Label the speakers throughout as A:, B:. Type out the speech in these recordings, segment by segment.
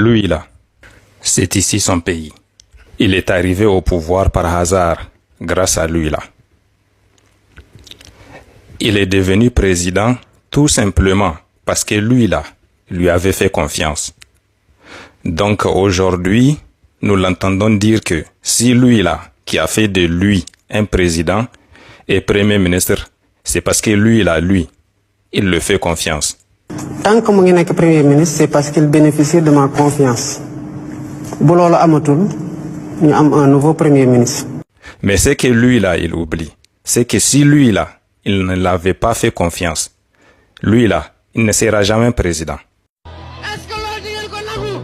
A: Lui là, c'est ici son pays. Il est arrivé au pouvoir par hasard, grâce à lui là. Il est devenu président tout simplement parce que lui là, lui avait fait confiance. Donc aujourd'hui, nous l'entendons dire que si lui là, qui a fait de lui un président et premier ministre, c'est parce que lui là, il le fait confiance.
B: Tant que je suis premier ministre, c'est parce qu'il bénéficie de ma confiance. Si amatul, nous avons un nouveau premier ministre.
A: Mais ce que lui là, il oublie, c'est que si lui là, il ne l'avait pas fait confiance, lui là, il ne sera jamais président.
C: Est-ce que l'on dit que nous,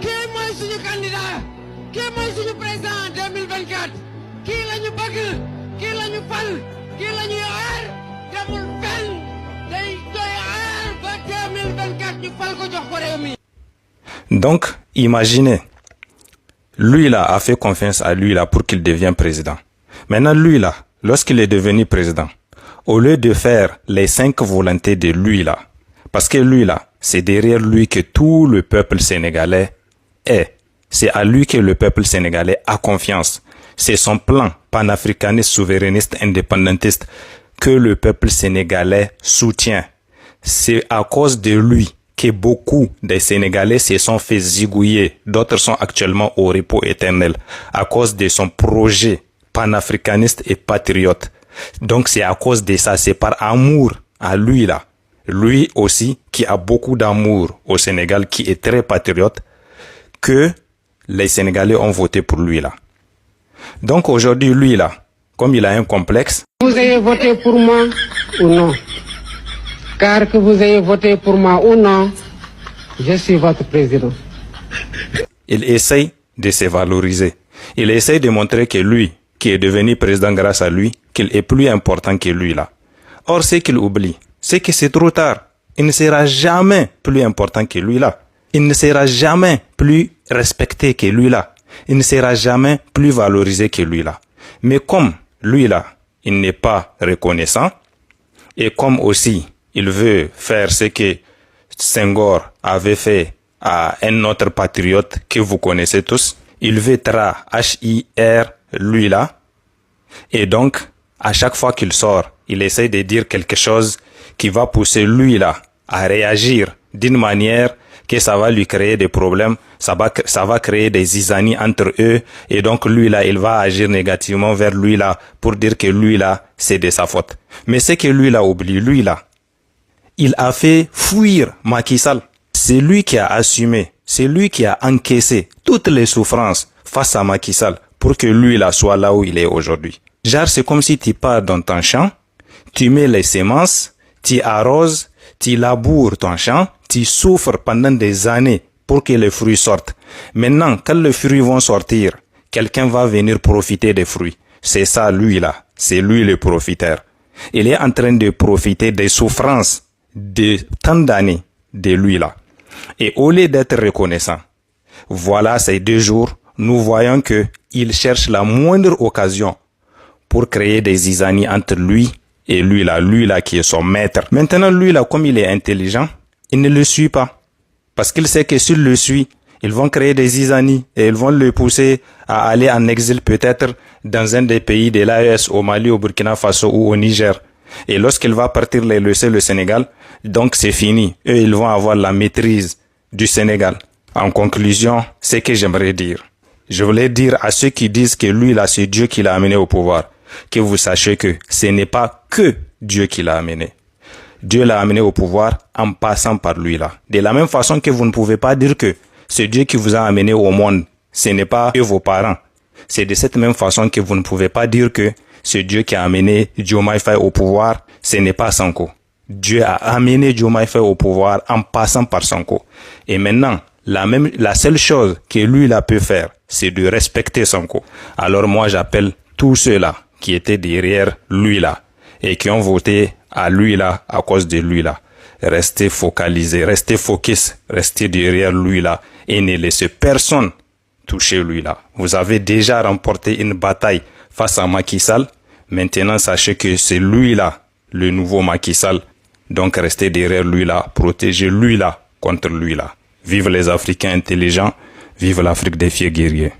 C: qui est le candidat, qui est le président en 2024, qui est le bug, qui est le pal, qui est le air, qui est le
A: Donc, imaginez, lui là a fait confiance à lui là pour qu'il devienne président. Maintenant, lui là, lorsqu'il est devenu président, au lieu de faire les 5 volontés de lui là, parce que lui là, c'est derrière lui que tout le peuple sénégalais est. C'est à lui que le peuple sénégalais a confiance. C'est son plan panafricaniste, souverainiste, indépendantiste que le peuple sénégalais soutient. C'est à cause de lui que beaucoup des Sénégalais se sont fait zigouiller. D'autres sont actuellement au repos éternel à cause de son projet panafricaniste et patriote. Donc c'est à cause de ça, c'est par amour à lui là. Lui aussi qui a beaucoup d'amour au Sénégal, qui est très patriote, que les Sénégalais ont voté pour lui là. Donc aujourd'hui, lui là, comme il a un complexe...
B: Vous avez voté pour moi ou non? Car que vous ayez voté pour moi ou non, je suis votre président.
A: Il essaye de se valoriser. Il essaye de montrer que lui, qui est devenu président grâce à lui, qu'il est plus important que lui là. Or, ce qu'il oublie, c'est que c'est trop tard. Il ne sera jamais plus important que lui là. Il ne sera jamais plus respecté que lui là. Il ne sera jamais plus valorisé que lui là. Mais comme lui là, il n'est pas reconnaissant, et comme aussi il veut faire ce que Senghor avait fait à un autre patriote que vous connaissez tous, il veut H-I-R, lui là, et donc à chaque fois qu'il sort, il essaie de dire quelque chose qui va pousser lui là à réagir d'une manière que ça va lui créer des problèmes, ça va créer des zizanies entre eux, et donc lui là, il va agir négativement vers lui là pour dire que lui là, c'est de sa faute. Mais ce que lui là oublie, lui là, il a fait fuir Macky Sall. C'est lui qui a assumé, c'est lui qui a encaissé toutes les souffrances face à Macky Sall pour que lui là soit là où il est aujourd'hui. Genre, c'est comme si tu pars dans ton champ, tu mets les semences, tu arroses, tu laboures ton champ, tu souffres pendant des années pour que les fruits sortent. Maintenant, quand les fruits vont sortir, quelqu'un va venir profiter des fruits. C'est ça, lui là. C'est lui le profiteur. Il est en train de profiter des souffrances de tant d'années de lui là. Et au lieu d'être reconnaissant, voilà ces 2 jours, nous voyons que il cherche la moindre occasion pour créer des zizanies entre lui et lui là qui est son maître. Maintenant, lui là, comme il est intelligent, il ne le suit pas. Parce qu'il sait que s'il le suit, ils vont créer des zizanies et ils vont le pousser à aller en exil peut-être dans un des pays de l'AES, au Mali, au Burkina Faso ou au Niger. Et lorsqu'il va partir les laisser le Sénégal, donc c'est fini. Eux, ils vont avoir la maîtrise du Sénégal. En conclusion, c'est ce que j'aimerais dire. Je voulais dire à ceux qui disent que lui là, c'est Dieu qui l'a amené au pouvoir, que vous sachiez que ce n'est pas que Dieu qui l'a amené. Dieu l'a amené au pouvoir en passant par lui là. De la même façon que vous ne pouvez pas dire que c'est Dieu qui vous a amené au monde, ce n'est pas eux vos parents. C'est de cette même façon que vous ne pouvez pas dire que c'est Dieu qui a amené Diomaye Faye au pouvoir, ce n'est pas Sonko. Dieu a amené Diomaye Faye au pouvoir en passant par Sonko. Et maintenant, la seule chose que lui là peut faire, c'est de respecter Sonko. Alors moi j'appelle tous ceux-là qui étaient derrière lui là et qui ont voté à lui là à cause de lui là. Restez focalisés, restez focus, restez derrière lui là et ne laissez personne toucher lui là. Vous avez déjà remporté une bataille face à Macky Sall. Maintenant, sachez que c'est lui là, le nouveau Macky Sall. Donc restez derrière lui là, protégez lui là contre lui là. Vive les Africains intelligents, vive l'Afrique des fiers guerriers.